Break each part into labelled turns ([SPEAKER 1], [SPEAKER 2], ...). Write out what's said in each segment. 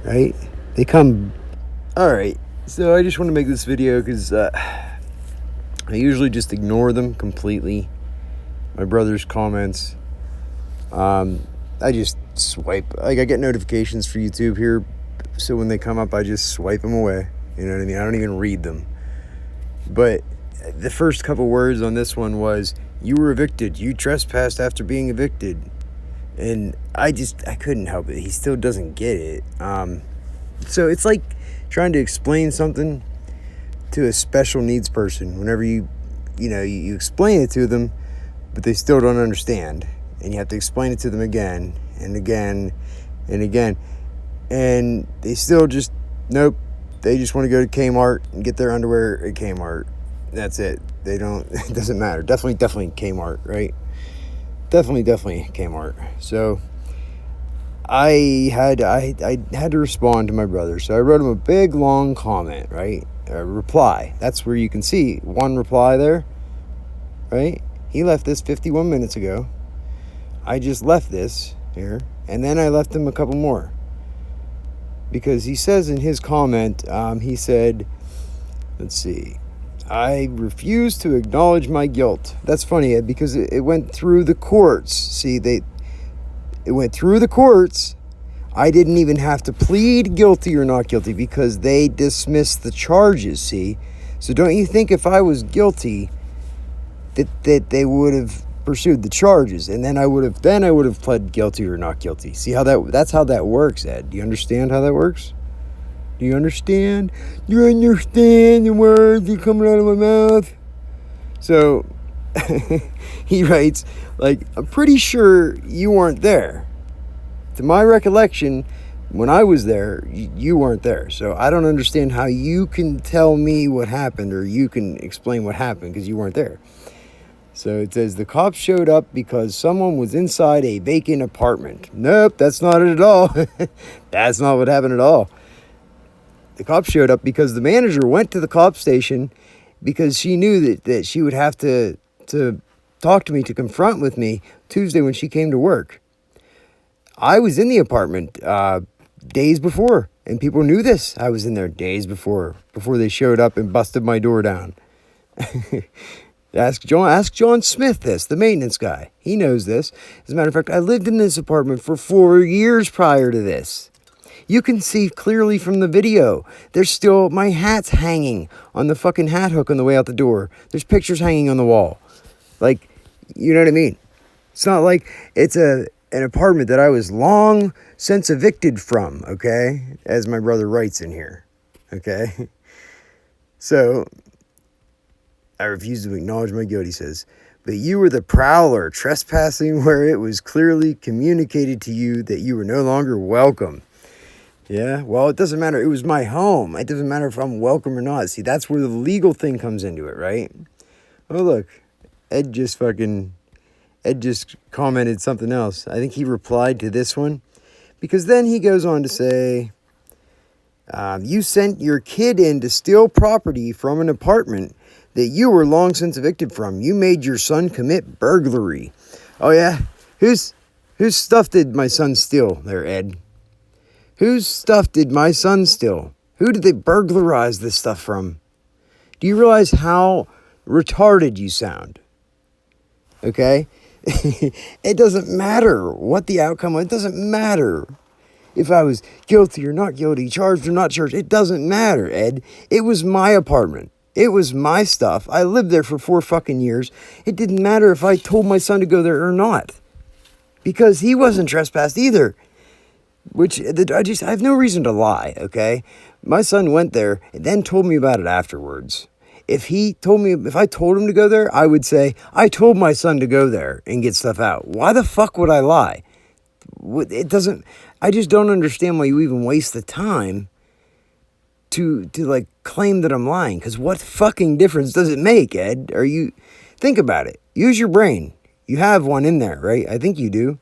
[SPEAKER 1] right? They come. All right. So I just want to make this video because I usually just ignore them completely. My brother's comments. I just swipe. Like, I get notifications for YouTube here, so when they come up, I just swipe them away. You know what I mean? I don't even read them. But the first couple words on this one was, "You were evicted. You trespassed after being evicted." And I couldn't help it. He still doesn't get it. So it's like trying to explain something to a special needs person. Whenever you explain it to them, but they still don't understand. And you have to explain it to them again and again and again. And they still just, nope. They just want to go to Kmart and get their underwear at Kmart. That's it. They don't, it doesn't matter. Definitely Kmart, right? Definitely Kmart. So I had to respond to my brother. So I wrote him a big, long comment, right? A reply. That's where you can see one reply there, right? He left this 51 minutes ago. I just left this here, and then I left him a couple more. Because he says in his comment, he said, let's see, "I refuse to acknowledge my guilt." That's funny, Ed, because it went through the courts. See, it went through the courts. I didn't even have to plead guilty or not guilty because they dismissed the charges, see? So don't you think if I was guilty that they would have pursued the charges, and then I would have pled guilty or not guilty. See how that's how that works, Ed. Do you understand how that works? Do you understand? Do you understand the words that are coming out of my mouth? So he writes, like, "I'm pretty sure you weren't there. To my recollection, when I was there, you weren't there. So I don't understand how you can tell me what happened, or you can explain what happened, because you weren't there." So it says, "The cops showed up because someone was inside a vacant apartment." Nope, that's not it at all. That's not what happened at all. The cops showed up because the manager went to the cop station because she knew that she would have to talk to me, to confront with me Tuesday when she came to work. I was in the apartment days before, and people knew this. I was in there days before they showed up and busted my door down. Ask John Smith this, the maintenance guy. He knows this. As a matter of fact, I lived in this apartment for 4 years prior to this. You can see clearly from the video. There's still my hat's hanging on the fucking hat hook on the way out the door. There's pictures hanging on the wall. Like, you know what I mean? It's not like it's an apartment that I was long since evicted from, okay? As my brother writes in here, okay? So, "I refuse to acknowledge my guilt," he says. "But you were the prowler, trespassing where it was clearly communicated to you that you were no longer welcome." Yeah, well, it doesn't matter. It was my home. It doesn't matter if I'm welcome or not. See, that's where the legal thing comes into it, right? Oh, look. Ed just commented something else. I think he replied to this one. Because then he goes on to say, "You sent your kid in to steal property from an apartment that you were long since evicted from. You made your son commit burglary." Oh, yeah? Whose stuff did my son steal there, Ed? Whose stuff did my son steal? Who did they burglarize this stuff from? Do you realize how retarded you sound? Okay? It doesn't matter what the outcome was. It doesn't matter if I was guilty or not guilty, charged or not charged. It doesn't matter, Ed. It was my apartment. It was my stuff. I lived there for 4 fucking years. It didn't matter if I told my son to go there or not, because he wasn't trespassed either. I have no reason to lie, okay? My son went there and then told me about it afterwards. If I told him to go there, I would say, "I told my son to go there and get stuff out." Why the fuck would I lie? I just don't understand why you even waste the time to like claim that I'm lying. Because what fucking difference does it make, Ed? Think about it. Use your brain. You have one in there, right? I think you do.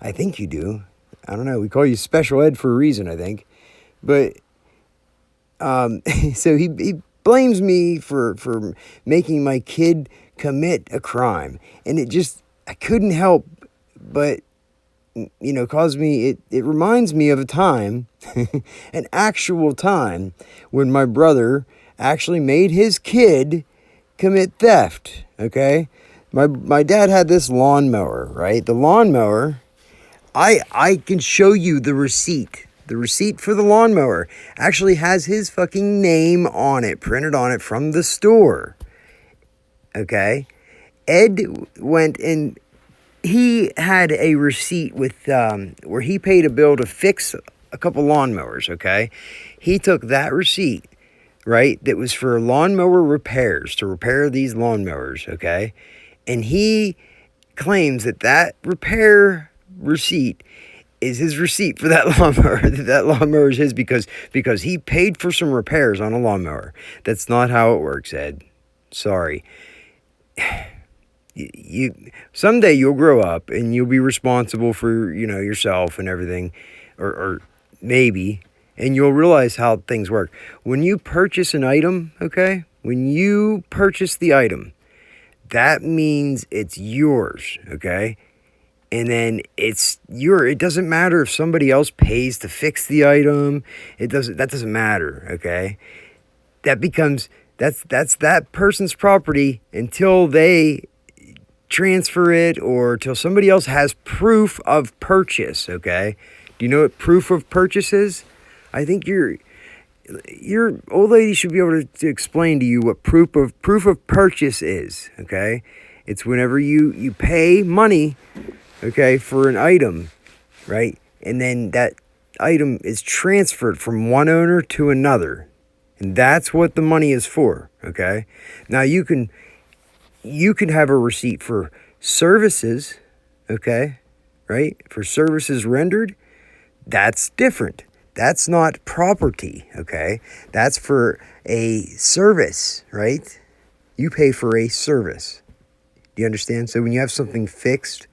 [SPEAKER 1] I don't know. We call you Special Ed for a reason, I think. But, so he blames me for making my kid commit a crime. And I couldn't help but, it reminds me of a time an actual time when my brother actually made his kid commit theft, okay? My dad had this lawnmower, right? The lawnmower, I can show you the receipt. The receipt for the lawnmower actually has his fucking name on it, printed on it from the store, okay? Ed went and he had a receipt with where he paid a bill to fix a couple lawnmowers, okay? He took that receipt, right, that was for lawnmower repairs, to repair these lawnmowers, okay? And he claims that that repair receipt is his receipt for that lawnmower. That lawnmower is his because he paid for some repairs on a lawnmower. That's not how it works, Ed. Sorry. You someday you'll grow up and you'll be responsible for, you know, yourself and everything, or maybe, and you'll realize how things work. When you purchase an item, okay, when you purchase the item, that means it's yours, okay? And then it doesn't matter if somebody else pays to fix the item. That doesn't matter, okay? That's that person's property until they transfer it or till somebody else has proof of purchase, okay? Do you know what proof of purchase is? I think your old lady should be able to explain to you what proof of purchase is, okay? It's whenever you pay money, okay, for an item, right? And then that item is transferred from one owner to another. And that's what the money is for, okay? Now you can have a receipt for services, okay? Right? For services rendered, that's different. That's not property, okay? That's for a service, right? You pay for a service. Do you understand? So when you have something fixed,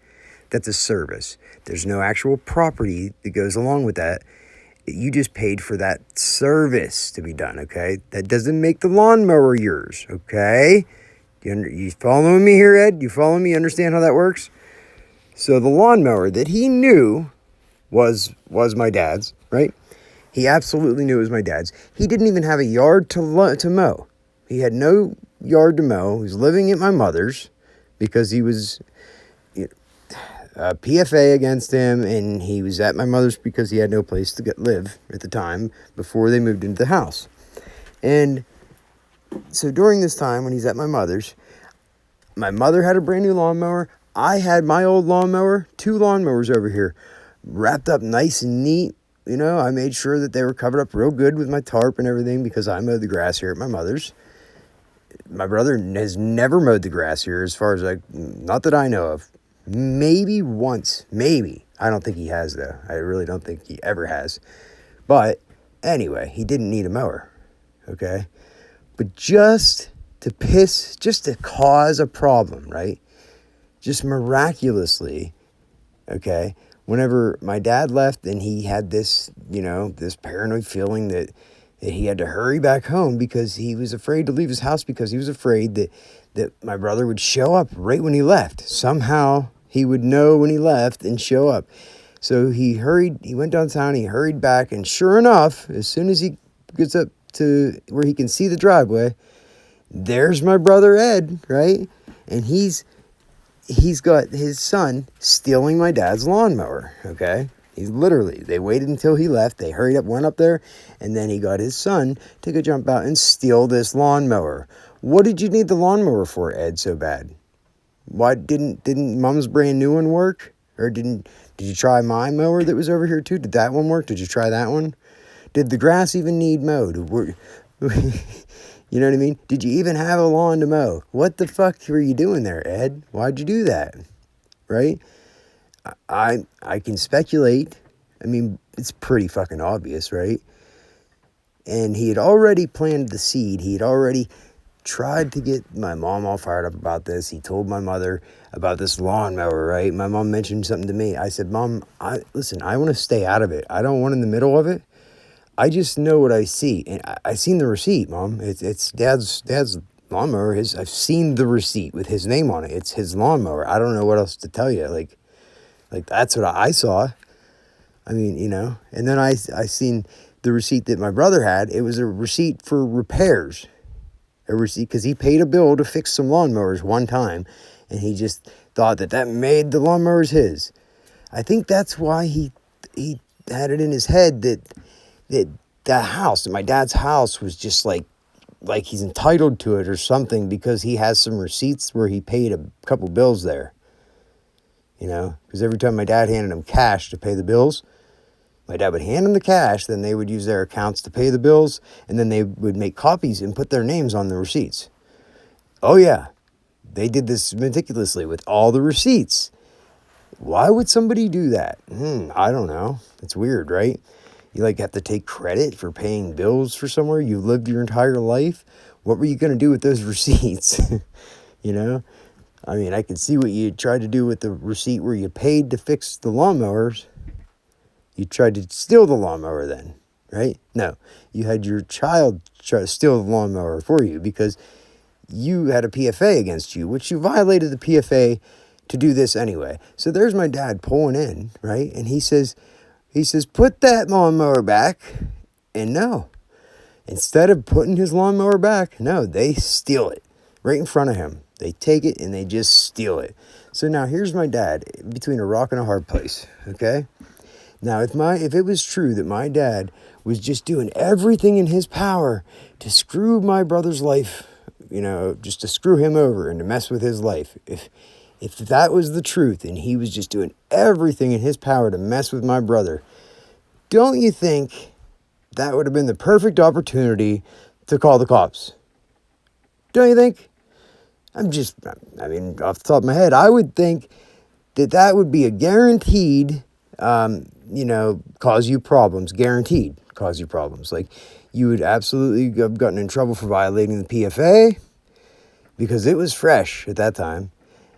[SPEAKER 1] that's a service. There's no actual property that goes along with that. You just paid for that service to be done, okay? That doesn't make the lawnmower yours, okay? You following me here, Ed? You follow me? Understand how that works? So the lawnmower that he knew was my dad's, right? He absolutely knew it was my dad's. He didn't even have a yard to mow. He had no yard to mow. He was living at my mother's because he was PFA against him, and he was at my mother's because he had no place to live at the time before they moved into the house. And so during this time when he's at my mother's, my mother had a brand new lawnmower. I had my old lawnmower, 2 lawnmowers over here, wrapped up nice and neat. You know, I made sure that they were covered up real good with my tarp and everything because I mowed the grass here at my mother's. My brother has never mowed the grass here as far as not that I know of. Maybe once, maybe. I don't think he has though. I really don't think he ever has. But anyway, he didn't need a mower, okay? But just to cause a problem, right? Just miraculously, okay? Whenever my dad left and he had this, this paranoid feeling that he had to hurry back home because he was afraid to leave his house because he was afraid that my brother would show up right when he left. Somehow he would know when he left and show up. So he went downtown, he hurried back, and sure enough, as soon as he gets up to where he can see the driveway, there's my brother Ed, right? And he's got his son stealing my dad's lawnmower, okay? They waited until he left, they hurried up, went up there, and then he got his son to go jump out and steal this lawnmower. What did you need the lawnmower for, Ed, so bad? Why didn't Mom's brand new one work? Or did you try my mower that was over here too? Did that one work? Did you try that one? Did the grass even need mowed? You know what I mean? Did you even have a lawn to mow? What the fuck were you doing there, Ed? Why'd you do that? Right? I can speculate. I mean, it's pretty fucking obvious, right? And he had already planted the seed. He had already tried to get my mom all fired up about this. He told my mother about this lawnmower, right? My mom mentioned something to me. I said, Mom, listen, I want to stay out of it. I don't want in the middle of it. I just know what I see. And I seen the receipt, Mom. It's Dad's lawnmower. I've seen the receipt with his name on it. It's his lawnmower. I don't know what else to tell you. Like that's what I saw. I mean, and then I seen the receipt that my brother had. It was a receipt for repairs. A receipt because he paid a bill to fix some lawnmowers one time, and he just thought that made the lawnmowers his. I think that's why he had it in his head that house, that my dad's house, was just like he's entitled to it or something, because he has some receipts where he paid a couple bills there. Because every time my dad handed him cash to pay the bills, my dad would hand them the cash, then they would use their accounts to pay the bills, and then they would make copies and put their names on the receipts. Oh yeah, they did this meticulously with all the receipts. Why would somebody do that? I don't know. It's weird, right? You have to take credit for paying bills for somewhere you lived your entire life. What were you going to do with those receipts? I mean, I can see what you tried to do with the receipt where you paid to fix the lawnmowers. You tried to steal the lawnmower then, right? No, you had your child try to steal the lawnmower for you because you had a PFA against you, which you violated the PFA to do this anyway. So there's my dad pulling in, right? And he says, put that lawnmower back. And no, instead of putting his lawnmower back, no, they steal it right in front of him. They take it and they just steal it. So now here's my dad between a rock and a hard place, okay? Now, if it was true that my dad was just doing everything in his power to screw my brother's life, just to screw him over and to mess with his life, if that was the truth and he was just doing everything in his power to mess with my brother, don't you think that would have been the perfect opportunity to call the cops? Don't you think? Off the top of my head, I would think that would be a guaranteed cause you problems, guaranteed cause you problems. Like, you would absolutely have gotten in trouble for violating the PFA because it was fresh at that time.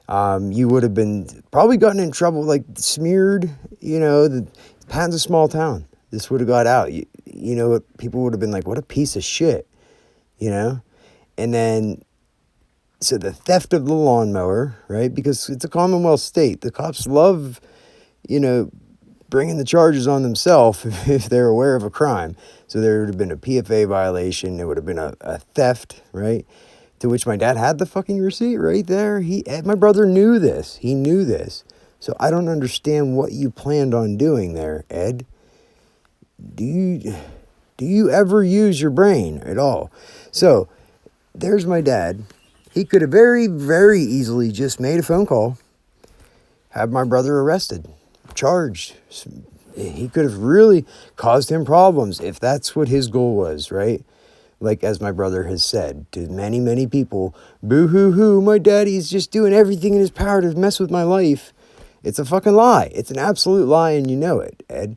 [SPEAKER 1] You would have been probably gotten in trouble, smeared, Patton's a small town. This would have got out. People would have been like, what a piece of shit, And then, so the theft of the lawnmower, right? Because it's a Commonwealth state. The cops love, bringing the charges on themselves if they're aware of a crime. So there would have been a PFA violation. There would have been a theft, right? To which my dad had the fucking receipt right there. My brother knew this. He knew this. So I don't understand what you planned on doing there, Ed. Do you ever use your brain at all? So there's my dad. He could have very, very easily just made a phone call, have my brother arrested, charged. He could have really caused him problems if that's what his goal was, right? Like, as my brother has said to many, many people, boo-hoo-hoo, my daddy's just doing everything in his power to mess with my life. It's a fucking lie. It's an absolute lie, and you know it, Ed.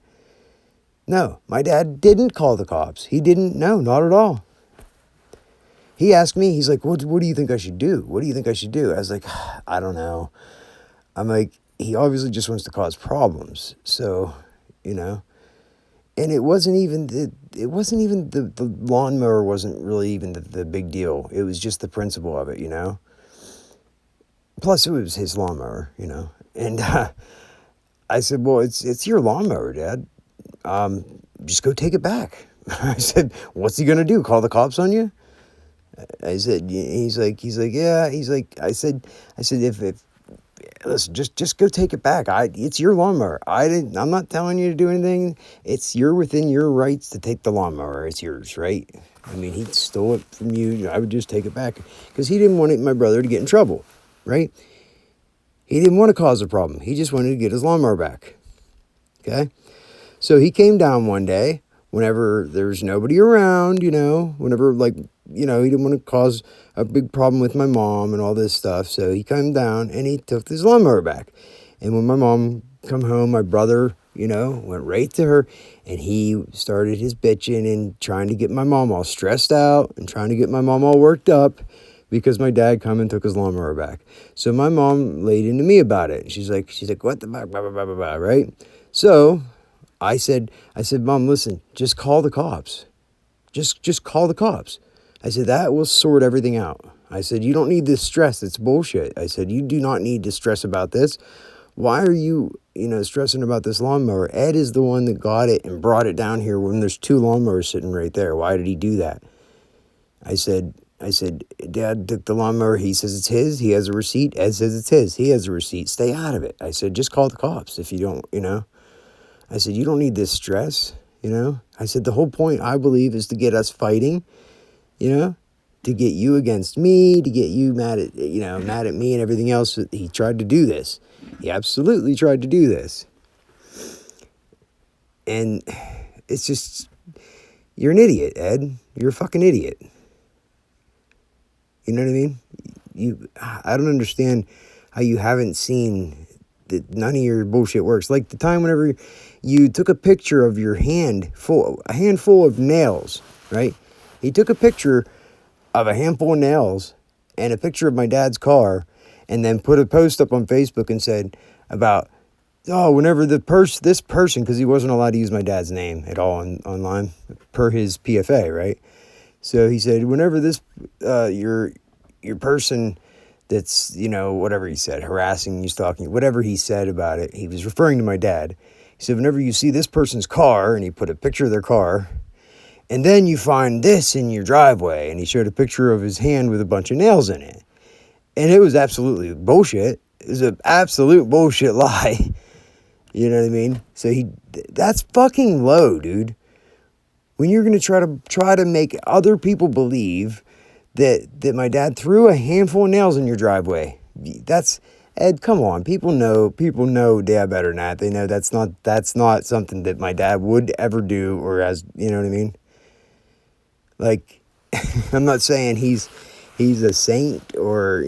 [SPEAKER 1] No, my dad didn't call the cops. He didn't. No, not at all. He asked me, he's like, what do you think I should do? What do you think I should do? I was like, I don't know. I'm like, he obviously just wants to cause problems. So, and it wasn't even the lawnmower wasn't really even the big deal. It was just the principle of it, Plus, it was his lawnmower, And I said, well, it's your lawnmower, Dad. Just go take it back. I said, what's he going to do? Call the cops on you? I said, he's like, yeah. He's like, I said, if listen, just go take it back. It's your lawnmower. I'm not telling you to do anything. You're within your rights to take the lawnmower. It's yours, right? I mean, he stole it from you. I would just take it back because he didn't want my brother to get in trouble, right? He didn't want to cause a problem. He just wanted to get his lawnmower back. Okay? So he came down one day whenever there's nobody around, whenever he didn't want to cause a big problem with my mom and all this stuff. So he came down and he took his lawnmower back. And when my mom come home, my brother, went right to her and he started his bitching and trying to get my mom all stressed out and trying to get my mom all worked up because my dad come and took his lawnmower back. So my mom laid into me about it. She's like, what the fuck, blah, blah, blah, blah, blah, right? So I said, Mom, listen, just call the cops. Just call the cops. I said, that will sort everything out. I said, you don't need this stress. It's bullshit. I said, you do not need to stress about this. Why are you, stressing about this lawnmower? Ed is the one that got it and brought it down here when there's 2 lawnmowers sitting right there. Why did he do that? I said, Dad took the lawnmower. He says it's his. He has a receipt. Ed says it's his. He has a receipt. Stay out of it. I said, just call the cops if you don't, I said, you don't need this stress, I said, the whole point, I believe, is to get us fighting, to get you against me, to get you mad at me and everything else. He tried to do this. He absolutely tried to do this. And it's just, you're an idiot, Ed. You're a fucking idiot. You know what I mean? I don't understand how you haven't seen that none of your bullshit works. Like the time whenever you took a picture of your a handful of nails, right? He took a picture of a handful of nails and a picture of my dad's car, and then put a post up on Facebook and said about, whenever this person, because he wasn't allowed to use my dad's name at all online per his PFA, right? So he said, whenever this, your person that's, whatever he said, harassing you, stalking you, whatever he said about it, he was referring to my dad. He said, whenever you see this person's car, and he put a picture of their car, and then you find this in your driveway, and he showed a picture of his hand with a bunch of nails in it. And it was absolutely bullshit. It was an absolute bullshit lie. You know what I mean? So that's fucking low, dude. When you're going to try to make other people believe that my dad threw a handful of nails in your driveway. That's, Ed, come on. People know Dad better than that. They know that's not something that my dad would ever do, or as, you know what I mean? Like, I'm not saying he's a saint, or,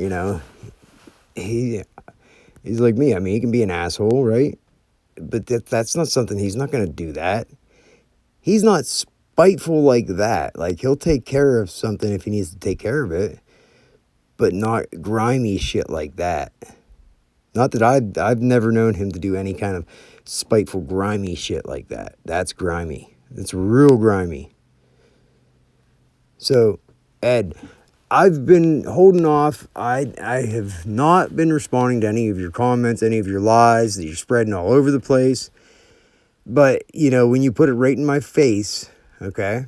[SPEAKER 1] he's like me. I mean, he can be an asshole, right? But that's not something, he's not going to do that. He's not spiteful like that. Like, he'll take care of something if he needs to take care of it, but not grimy shit like that. Not that I've never known him to do any kind of spiteful, grimy shit like that. That's grimy. That's real grimy. So, Ed, I've been holding off. I have not been responding to any of your comments, any of your lies that you're spreading all over the place. But, when you put it right in my face, okay,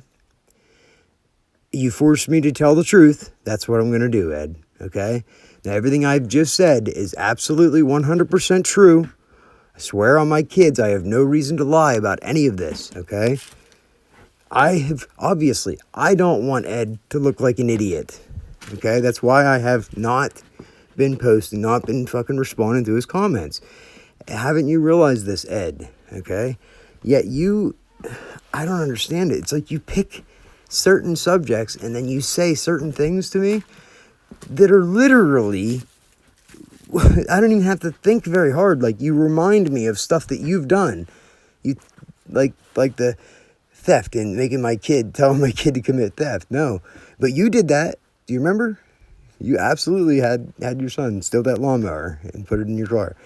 [SPEAKER 1] you forced me to tell the truth. That's what I'm going to do, Ed, okay? Now, everything I've just said is absolutely 100% true. I swear on my kids, I have no reason to lie about any of this, okay? I don't want Ed to look like an idiot, okay? That's why I have not been posting, not been fucking responding to his comments. Haven't you realized this, Ed, okay? Yet I don't understand it. It's like you pick certain subjects and then you say certain things to me that are literally, I don't even have to think very hard. Like, you remind me of stuff that you've done. You, like the theft and telling my kid to commit theft. No, but you did that. Do you remember? You absolutely had your son steal that lawnmower and put it in your car.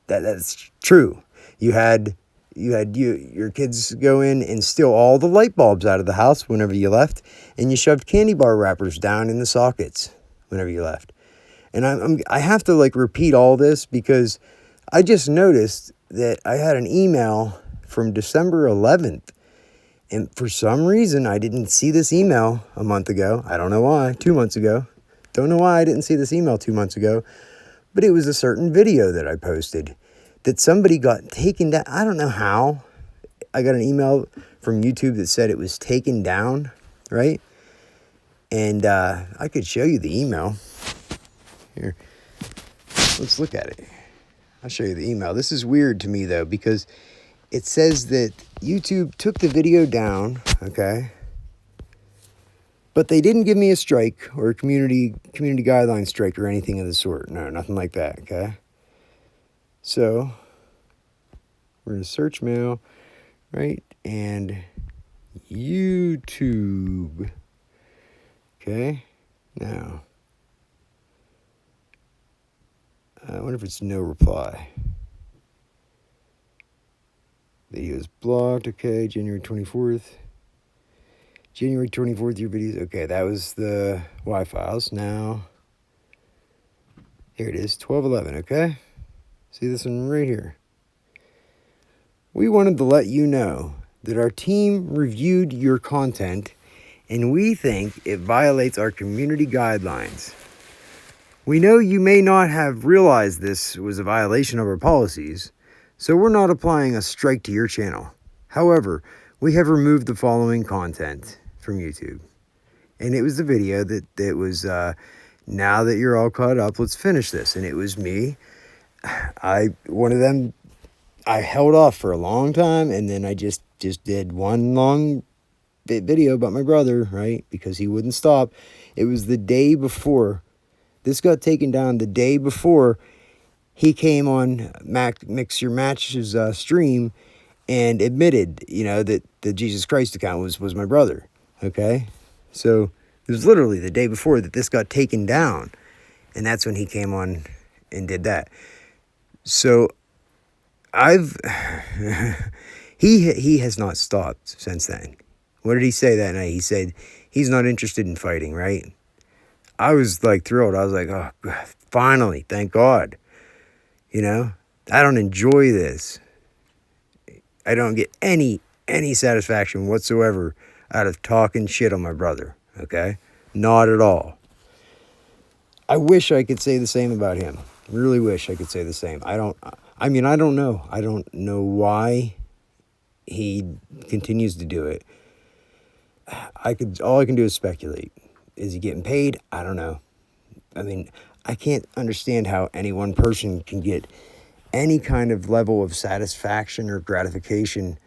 [SPEAKER 1] That's true. You had your kids go in and steal all the light bulbs out of the house whenever you left, and you shoved candy bar wrappers down in the sockets whenever you left. And I have to repeat all this because I just noticed that I had an email from December 11th, and for some reason I didn't see this email a month ago. I don't know why. 2 months ago. Don't know why I didn't see this email 2 months ago, but it was a certain video that I posted that somebody got taken down. I don't know how. I got an email from YouTube that said it was taken down, right? And I could show you the email. Here, let's look at it. I'll show you the email. This is weird to me, though, because it says that YouTube took the video down, okay? But they didn't give me a strike or a community guideline strike or anything of the sort. No, nothing like that, okay? So, we're going to search mail, right? And YouTube. Okay, now, I wonder if it's no reply. Video is blocked, okay, January 24th. January 24th, your videos, okay, that was the Y files. Now, here it is, 12/11, okay? See this one right here. We wanted to let you know that our team reviewed your content and we think it violates our community guidelines. We know you may not have realized this was a violation of our policies, so we're not applying a strike to your channel. However, we have removed the following content from YouTube. And it was the video that was, now that you're all caught up, let's finish this. And it was me. One of them, I held off for a long time, and then I just did one long video about my brother, right? Because he wouldn't stop. It was the day before. This got taken down the day before he came on Mix Your Matches stream and admitted, that the Jesus Christ account was my brother, okay? So it was literally the day before that this got taken down, and that's when he came on and did that. So he has not stopped since then. What did he say that night? He said he's not interested in fighting, right? I was like thrilled. I was like, oh, God, finally, thank God. I don't enjoy this. I don't get any satisfaction whatsoever out of talking shit on my brother, okay? Not at all. I wish I could say the same about him. Really wish I could say the same. I don't know. I don't know why he continues to do it. All I can do is speculate. Is he getting paid? I don't know. I can't understand how any one person can get any kind of level of satisfaction or gratification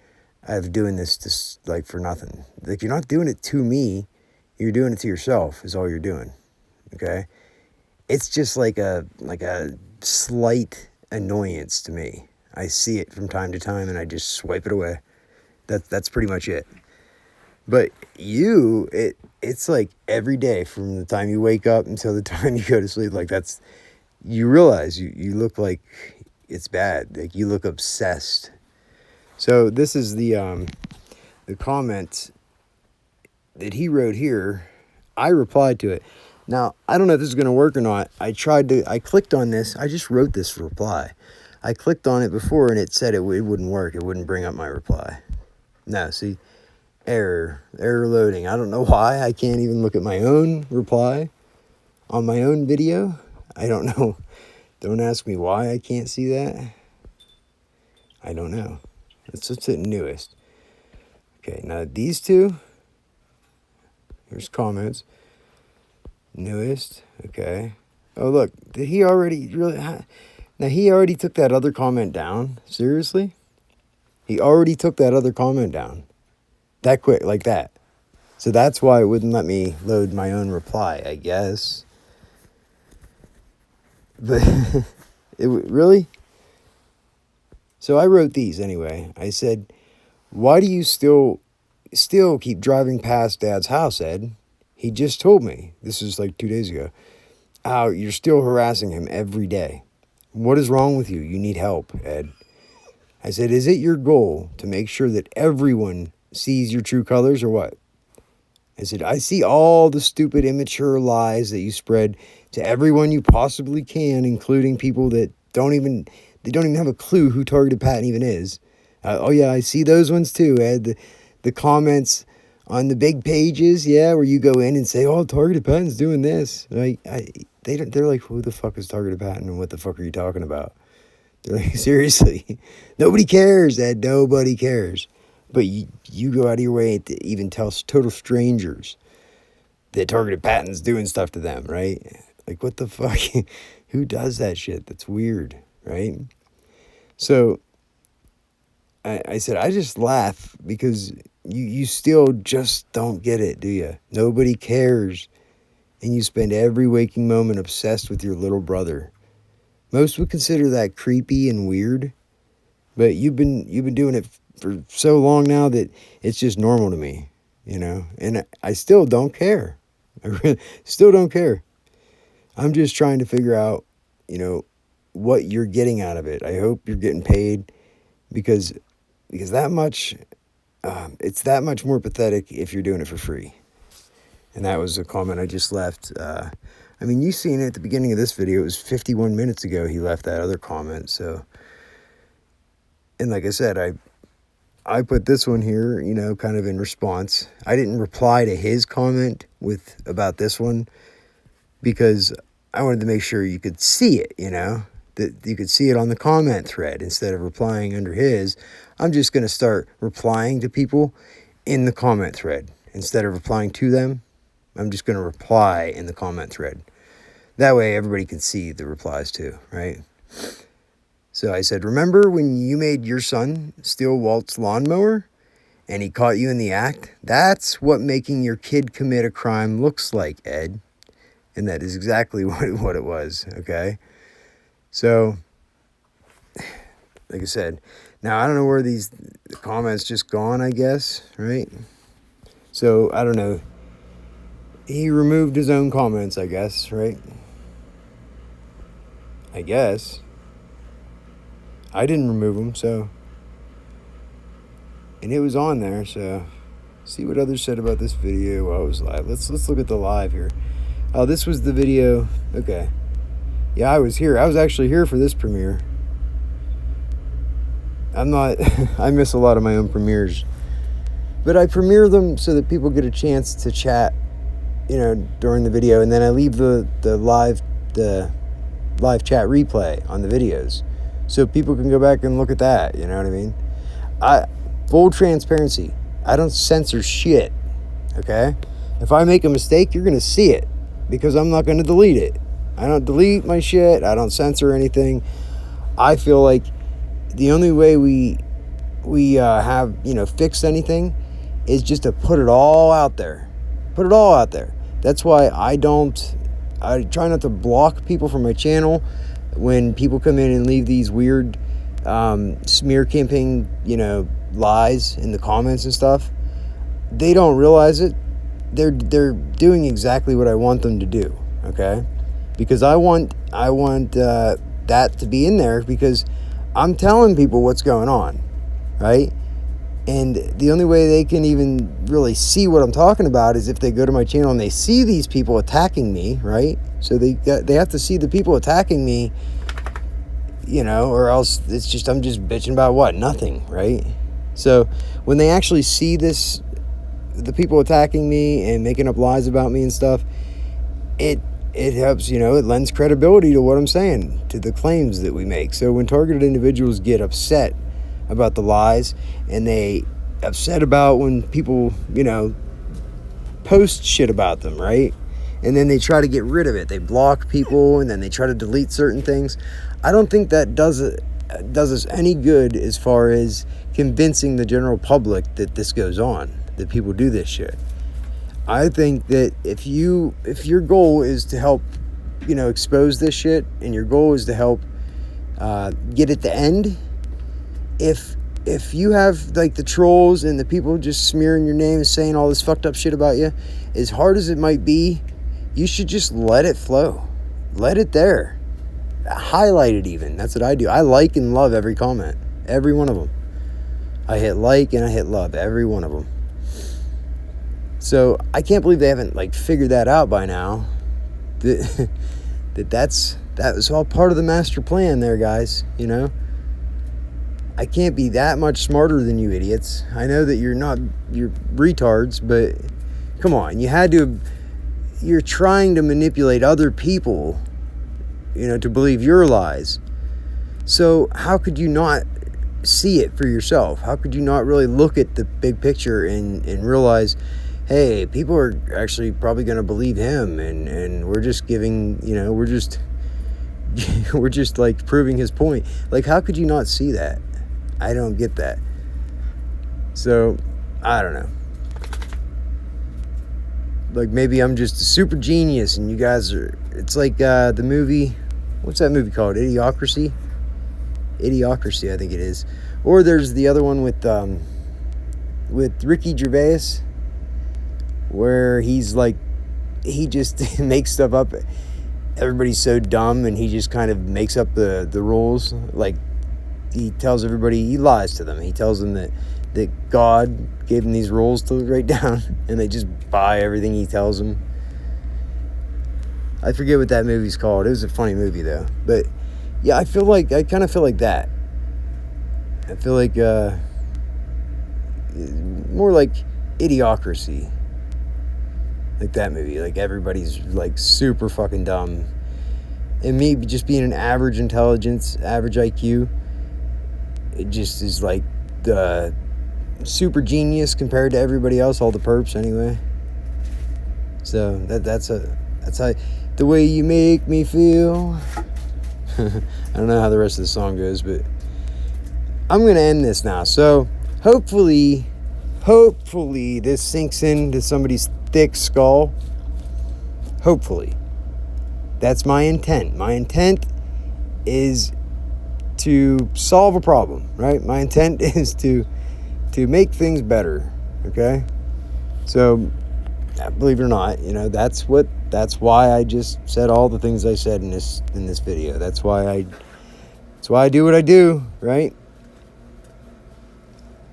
[SPEAKER 1] out of doing this like for nothing. Like, you're not doing it to me, you're doing it to yourself is all you're doing. Okay? It's just like a slight annoyance to me. I see it from time to time and I just swipe it away. That's pretty much it. But it's like every day from the time you wake up until the time you go to sleep. Like, you realize you look like it's bad. Like, you look obsessed. So this is the comment that he wrote here. I replied to it. Now, I don't know if this is going to work or not. I clicked on this. I just wrote this reply. I clicked on it before and it said it wouldn't work. It wouldn't bring up my reply. No, see, error loading. I don't know why. I can't even look at my own reply on my own video. I don't know. Don't ask me why I can't see that. I don't know. Let's hit newest. Okay, now these two. Here's comments. Newest. Okay. Oh, look. Did he already really... Now, he already took that other comment down? Seriously? He already took that other comment down. That quick, like that. So that's why it wouldn't let me load my own reply, I guess. But, really? So I wrote these anyway. I said, why do you still keep driving past Dad's house, Ed? He just told me, this is like 2 days ago, how you're still harassing him every day. What is wrong with you? You need help, Ed. I said, is it your goal to make sure that everyone sees your true colors or what? I said, I see all the stupid, immature lies that you spread to everyone you possibly can, including people that don't even have a clue who Targeted Patton even is. Oh yeah, I see those ones too, Ed. The comments on the big pages, yeah, where you go in and say, oh, Targeted Patton's doing this. Like, they're like, who the fuck is Targeted Patton and what the fuck are you talking about? They're like, seriously, nobody cares, Ed. Nobody cares. But you go out of your way to even tell total strangers that Targeted Patton's doing stuff to them, right? Like, what the fuck? Who does that shit? That's weird, right? So I said, I just laugh because you still just don't get it, do you? Nobody cares. And you spend every waking moment obsessed with your little brother. Most would consider that creepy and weird, but you've been doing it for so long now that it's just normal to me, and I still don't care. I really still don't care. I'm just trying to figure out, what you're getting out of it. I hope you're getting paid because that much, it's that much more pathetic if you're doing it for free. And that was a comment I just left. I mean, you seen it at the beginning of this video. It was 51 minutes ago he left that other comment. So, and like I said, I put this one here, you know, kind of in response. I didn't reply to his comment about this one because I wanted to make sure you could see it, you know, that you could see it on the comment thread instead of replying under his. I'm just going to start replying to people in the comment thread. Instead of replying to them, I'm just going to reply in the comment thread. That way everybody can see the replies too, right? So I said, remember when you made your son steal Walt's lawnmower and he caught you in the act? That's what making your kid commit a crime looks like, Ed. And that is exactly what it was, okay? So, like I said, now I don't know where these comments just gone, I guess, right? So, I don't know. He removed his own comments, I guess, right? I guess. I didn't remove them, so. And it was on there, so. See what others said about this video while it was live. Let's look at the live here. Oh, this was the video. Okay. Yeah, I was here. I was actually here for this premiere. I'm not. I miss a lot of my own premieres. But I premiere them so that people get a chance to chat, you know, during the video, and then I leave the live chat replay on the videos, so people can go back and look at that. You know what I mean? Full transparency. I don't censor shit. Okay? If I make a mistake, you're gonna see it because I'm not gonna delete it. I don't delete my shit. I don't censor anything. I feel like the only way we have, you know, fixed anything is just to put it all out there. Put it all out there. That's why I try not to block people from my channel when people come in and leave these weird smear campaign, you know, lies in the comments and stuff. They don't realize it. They're doing exactly what I want them to do, okay? Because I want that to be in there because I'm telling people what's going on, right? And the only way they can even really see what I'm talking about is if they go to my channel and they see these people attacking me, right? So they have to see the people attacking me, you know, or else it's just I'm just bitching about what? Nothing, right? So when they actually see this, the people attacking me and making up lies about me and stuff, it helps, you know, it lends credibility to what I'm saying, to the claims that we make. So when targeted individuals get upset about the lies and they upset about when people, you know, post shit about them, right? And then they try to get rid of it. They block people and then they try to delete certain things. I don't think that does us any good as far as convincing the general public that this goes on, that people do this shit. I think that if your goal is to help, you know, expose this shit, and your goal is to help get it to end, if you have like the trolls and the people just smearing your name and saying all this fucked up shit about you, as hard as it might be, you should just let it flow. Let it there. Highlight it even. That's what I do. I like and love every comment. Every one of them. I hit like and I hit love. Every one of them. So I can't believe they haven't like figured that out by now. That was all part of the master plan there, guys. You know? I can't be that much smarter than you idiots. I know that you're retards, but come on, you're trying to manipulate other people, you know, to believe your lies. So how could you not see it for yourself? How could you not really look at the big picture and realize, hey, people are actually probably going to believe him, and we're just giving, you know, we're just like proving his point. Like, how could you not see that? I don't get that. So, I don't know. Like, maybe I'm just a super genius and you guys are... It's like the movie... What's that movie called? Idiocracy? Idiocracy, I think it is. Or there's the other one with Ricky Gervais, where he's like... He just makes stuff up. Everybody's so dumb and he just kind of makes up the rules. Like... He tells everybody, he lies to them. He tells them that God gave them these rules to write down, and they just buy everything he tells them. I forget what that movie's called. It was a funny movie though. But yeah, I kind of feel like that. I feel like more like Idiocracy. Like that movie. Like everybody's like super fucking dumb. And me just being an average intelligence, average IQ, it just is like the super genius compared to everybody else, all the perps anyway. So that's how the way you make me feel. I don't know how the rest of the song goes, but I'm gonna end this now. So hopefully this sinks into somebody's thick skull. Hopefully. That's my intent. My intent is to solve a problem, right? My intent is to make things better, okay? So, believe it or not, that's why I just said all the things I said in this video. That's why I do what I do, right?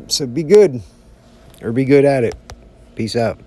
[SPEAKER 1] So be good, or be good at it. Peace out.